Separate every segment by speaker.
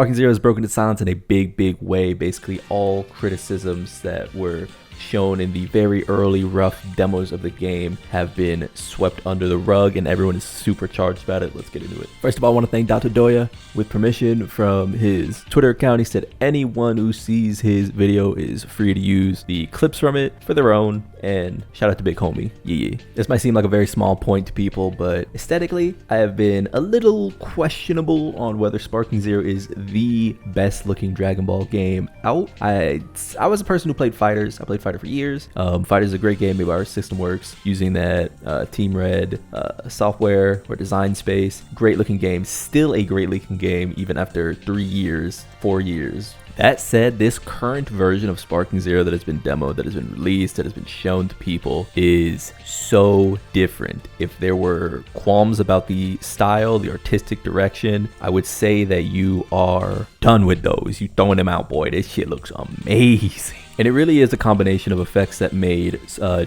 Speaker 1: Sparking Zero has broken its silence in a big way. Basically, all criticisms that were shown in the very early rough demos of the game have been swept under the rug, and everyone is super charged about it. Let's get into it. First of all, I want to thank Dr. Doya. With permission from his Twitter account, he said anyone who sees his video is free to use the clips from it for their own, and shout out to Big Homie. Yeah. This might seem like a very small point to people, but aesthetically, I have been a little questionable on whether Sparking Zero is the best looking Dragon Ball game out. I was a person who played Fighters. I played Fighter for years. Fighter is a great game made by our System Works using that Team Red software or design space. Great looking game, still a great looking game even after 3 years, 4 years. That said, this current version of Sparking Zero that has been demoed, that has been released, that has been shown to people is so different. If there were qualms about the style, the artistic direction, I would say that you are done with those. You throwing them out, boy. This shit looks amazing. And it really is a combination of effects that made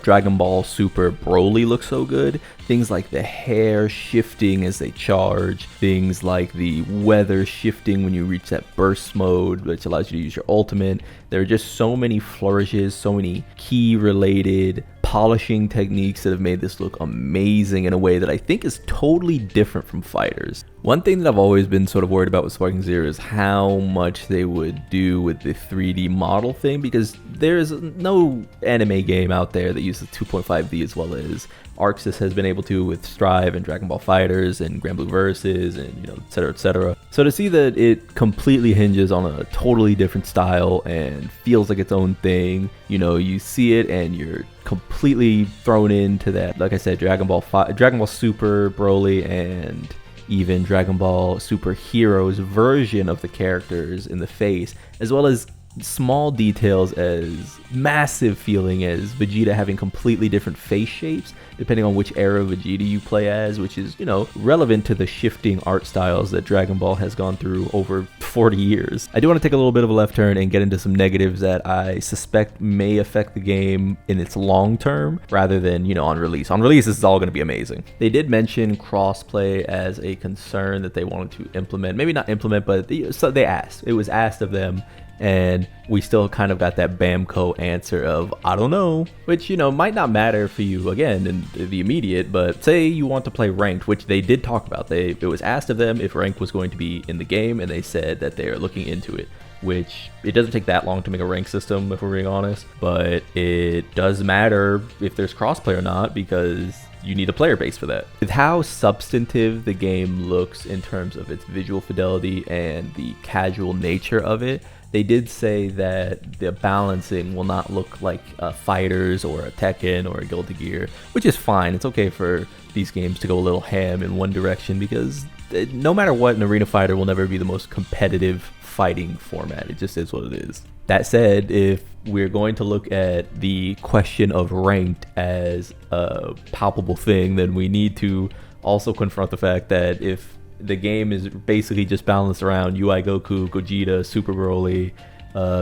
Speaker 1: Dragon Ball Super Broly look so good. Things like the hair shifting as they charge, things like the weather shifting when you reach that burst mode, which allows you to use your ultimate. There are just so many flourishes, so many key related polishing techniques that have made this look amazing in a way that I think is totally different from Fighters. One thing that I've always been sort of worried about with Sparking Zero is how much they would do with the 3D model thing, because there's no anime game out there that uses 2.5D as well as Arxis has been able to with Strive and Dragon Ball Fighters and Grand Blue Versus and, et cetera, et cetera. So to see that it completely hinges on a totally different style and feels like its own thing, you see it and you're completely thrown into that. Like I said, Dragon Ball Super Broly and even Dragon Ball Super Heroes version of the characters in the face, as well as small details as massive feeling as Vegeta having completely different face shapes depending on which era of Vegeta you play as, which is, relevant to the shifting art styles that Dragon Ball has gone through over 40 years. I do want to take a little bit of a left turn and get into some negatives that I suspect may affect the game in its long term rather than, on release. On release, this is all going to be amazing. They did mention crossplay as a concern that they wanted to implement. Maybe not implement, but so they asked. It was asked of them. And we still kind of got that Bamco answer of, I don't know, which, might not matter for you, again, in the immediate, but say you want to play ranked, which they did talk about. It was asked of them if ranked was going to be in the game, and they said that they are looking into it, which it doesn't take that long to make a rank system, if we're being honest, but it does matter if there's crossplay or not, because you need a player base for that. With how substantive the game looks in terms of its visual fidelity and the casual nature of it, they did say that the balancing will not look like Fighters or a Tekken or a Guilty Gear, which is fine. It's okay for these games to go a little ham in one direction, because no matter what, an arena fighter will never be the most competitive fighting format. It just is what it is. That said, if we're going to look at the question of ranked as a palpable thing, then we need to also confront the fact that if the game is basically just balanced around UI Goku, Gogeta, Super Broly,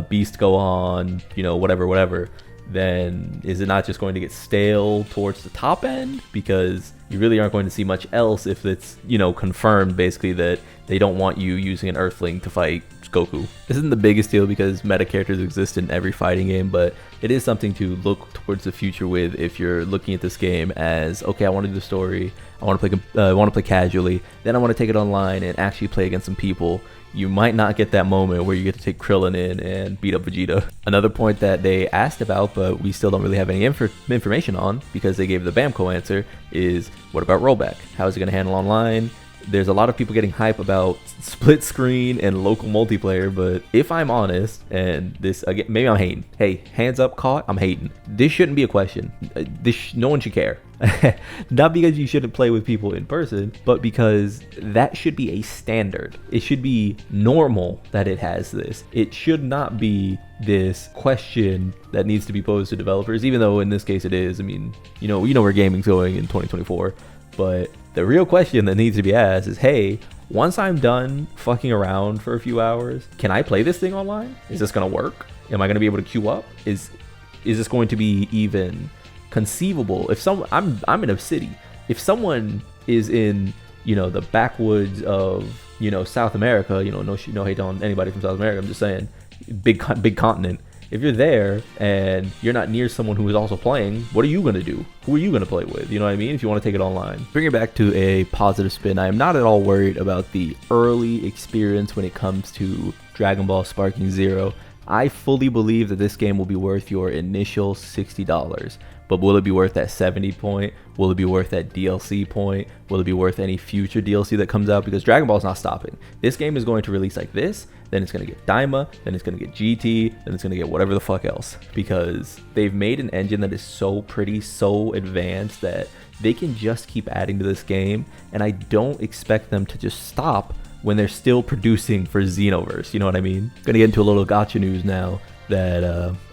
Speaker 1: Beast Gohan, whatever, then is it not just going to get stale towards the top end? Because you really aren't going to see much else if it's, confirmed basically that they don't want you using an Earthling to fight Goku. This isn't the biggest deal because meta characters exist in every fighting game, but it is something to look towards the future with if you're looking at this game as, okay, I want to do the story, I want to play casually, then I want to take it online and actually play against some people. You might not get that moment where you get to take Krillin in and beat up Vegeta. Another point that they asked about, but we still don't really have any information on because they gave the Bamco answer, is what about rollback? How is it going to handle online? There's a lot of people getting hype about split screen and local multiplayer, but if I'm honest, and this again, maybe I'm hating. Hey, hands up, caught. I'm hating. This shouldn't be a question. No one should care. Not because you shouldn't play with people in person, but because that should be a standard. It should be normal that it has this. It should not be this question that needs to be posed to developers, even though in this case it is. I mean, you know where gaming's going in 2024, but the real question that needs to be asked is, hey, once I'm done fucking around for a few hours, can I play this thing online? Is this gonna work? Am I gonna be able to queue up? Is this going to be even conceivable? If I'm in a city, if someone is in the backwoods of South America, no hate on anybody from South America. I'm just saying, big continent. If you're there and you're not near someone who is also playing, what are you going to do? Who are you going to play with? You know what I mean? If you want to take it online. Bring it back to a positive spin. I am not at all worried about the early experience when it comes to Dragon Ball Sparking Zero. I fully believe that this game will be worth your initial $60. But will it be worth that 70 point? Will it be worth that DLC point? Will it be worth any future DLC that comes out? Because Dragon Ball is not stopping. This game is going to release like this, then it's going to get Daima, then it's going to get GT, then it's going to get whatever the fuck else. Because they've made an engine that is so pretty, so advanced that they can just keep adding to this game. And I don't expect them to just stop when they're still producing for Xenoverse. You know what I mean? Gonna get into a little gacha news now that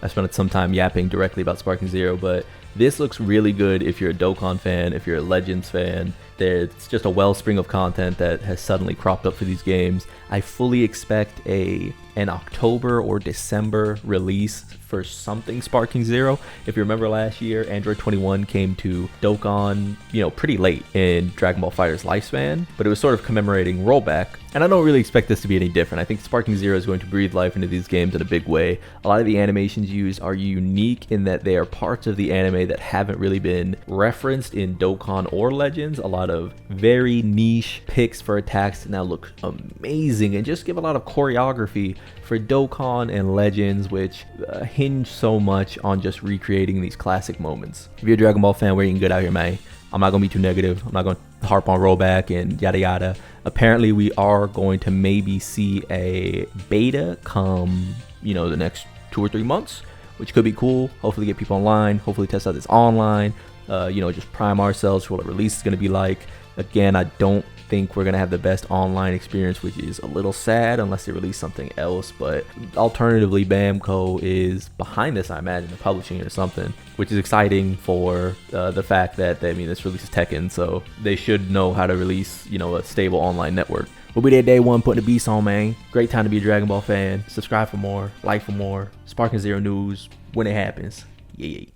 Speaker 1: I spent some time yapping directly about Sparking Zero, but this looks really good if you're a Dokkan fan, if you're a Legends fan. It's just a wellspring of content that has suddenly cropped up for these games. I fully expect an October or December release for something Sparking Zero. If you remember last year, Android 21 came to Dokkan, pretty late in Dragon Ball FighterZ lifespan, but it was sort of commemorating rollback. And I don't really expect this to be any different. I think Sparking Zero is going to breathe life into these games in a big way. A lot of the animations used are unique in that they are parts of the anime that haven't really been referenced in Dokkan or Legends. A lot of very niche picks for attacks that now look amazing and just give a lot of choreography for Dokkan and Legends, which hinge so much on just recreating these classic moments. If you're a Dragon Ball fan, we're eating good out here, man. I'm not going to be too negative. I'm not going to harp on rollback and yada yada. Apparently, we are going to maybe see a beta come, the next 2 or 3 months, which could be cool. Hopefully get people online. Hopefully test out this online. Just prime ourselves for what a release is going to be like. Again, I don't think we're going to have the best online experience, which is a little sad unless they release something else. But alternatively, Bamco is behind this, I imagine, publishing it or something, which is exciting for the fact that, this releases Tekken, so they should know how to release, a stable online network. We'll be there day one putting the beast on, man. Great time to be a Dragon Ball fan. Subscribe for more, like for more. Sparking Zero news when it happens. Yeah.